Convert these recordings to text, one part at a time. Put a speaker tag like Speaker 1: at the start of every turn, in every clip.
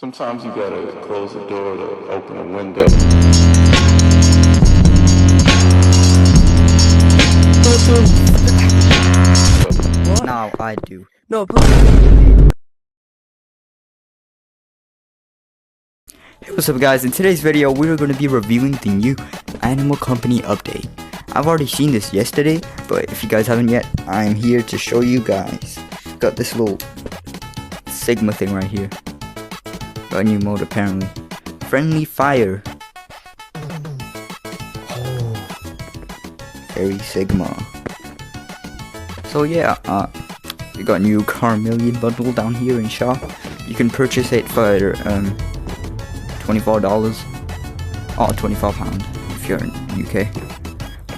Speaker 1: Sometimes you gotta close the door to open a window.
Speaker 2: What?
Speaker 3: Now I do.
Speaker 2: No, but
Speaker 3: Hey, what's up guys? In today's video we're going to be reviewing the new Animal Company update. I've already seen this yesterday, but if you guys haven't yet, I'm here to show you guys. Got this little Sigma thing right here. Got a new mode apparently. Friendly fire. Oh, very Sigma. So yeah, we got new Carmillion bundle down here in shop. You can purchase it for $24. Oh, £24 if you're in UK.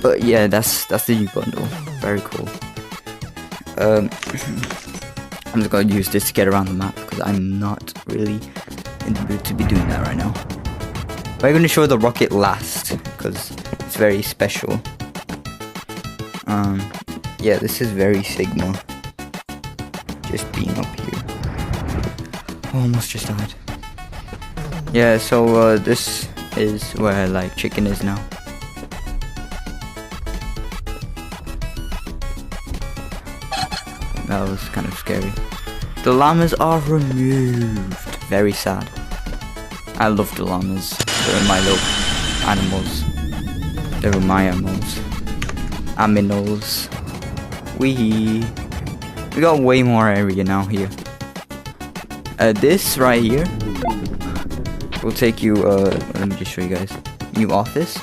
Speaker 3: But yeah, that's the new bundle. Very cool. I'm just gonna use this to get around the map because I'm not really in the mood to be doing that right now. We're gonna show the rocket last because it's very special. Yeah, this is very Sigma. Just being up here. Oh, almost just died. Yeah, so this is where like chicken is now. That was kind of scary. The llamas are removed. Very sad. I love the llamas. They're my little animals. They're my animals. Aminals. We got way more area now here. This right here will take you, let me just show you guys. New office.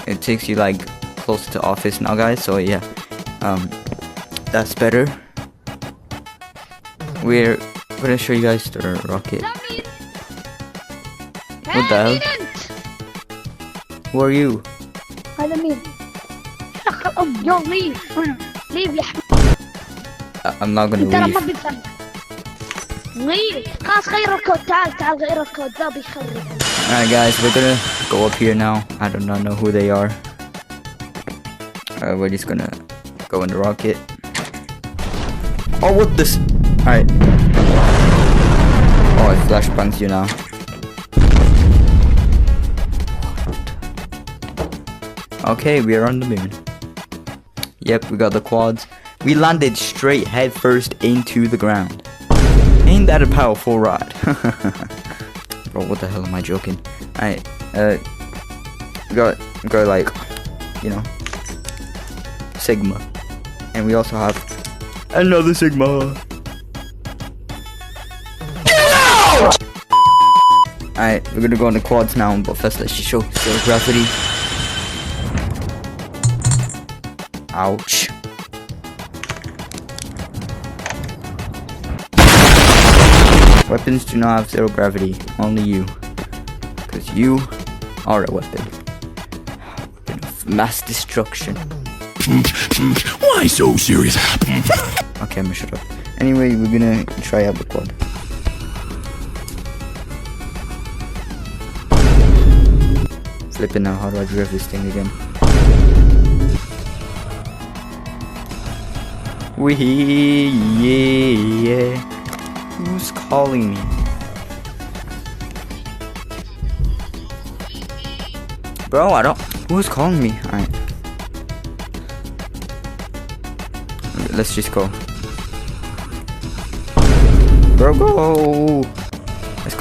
Speaker 3: It takes you like close to office now, guys. So yeah, that's better. We're gonna show you guys the rocket. What the hell? Who are you?
Speaker 4: هذا مين؟ أخ الأم يو ليف ليف يا
Speaker 3: I'm not gonna
Speaker 4: ترى ما
Speaker 3: leave.
Speaker 4: بيفهم ليف خلاص غير الكود تعال غير الكود ذا بيخرب.
Speaker 3: Alright guys, we're gonna go up here now. I do not know who they are. We're just gonna go in the rocket. Oh, what this? Alright. Oh, it flashbangs you now. Okay, we are on the moon. Yep, we got the quads. We landed straight head first into the ground. Ain't that a powerful ride? Bro, what the hell am I joking? Alright, we got like, you know, Sigma. And we also have another Sigma. Alright, we're gonna go on the quads now, but first let's just show zero gravity. Ouch. Weapons do not have zero gravity, only you. Because you are a weapon. Weapon of mass destruction.
Speaker 5: Why so serious?
Speaker 3: Okay, I'm gonna shut up. Anyway, we're gonna try out the quad. Flipping now, how do I drive this thing again? Wee yeah. Who's calling me? Bro, I don't. Who's calling me? Alright. Let's just go. Bro, go! Let's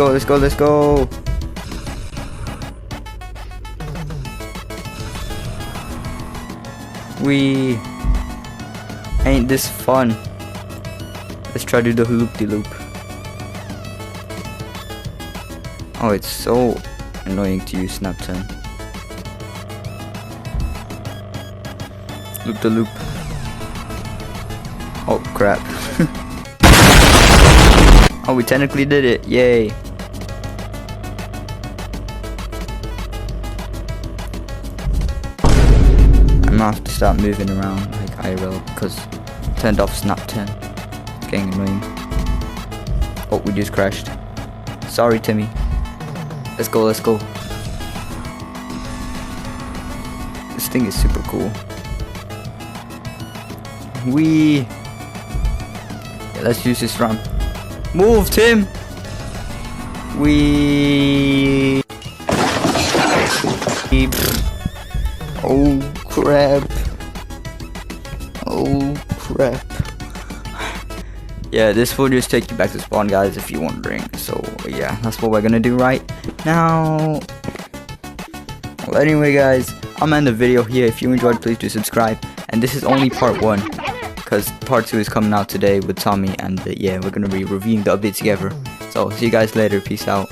Speaker 3: go! We ain't this fun. Let's try to do the loop-de-loop. Oh, it's so annoying to use snap turn. Loop-de-loop. Oh crap. Oh, we technically did it. Yay. I'm gonna have to start moving around like IRL because I turned off snap turn. It's getting annoying. Oh, we just crashed. Sorry, Timmy. Let's go. This thing is super cool. Yeah, let's use this ramp. Move, Tim! We. Oh crap. Oh crap. Yeah, this will just take you back to spawn, guys, if you're wondering. So yeah, that's what we're gonna do right now. Well, anyway, guys, I'm gonna end the video here. If you enjoyed, please do subscribe. And this is only part 1, because part 2 is coming out today with Tommy. And yeah, we're gonna be reviewing the update together. So see you guys later. Peace out.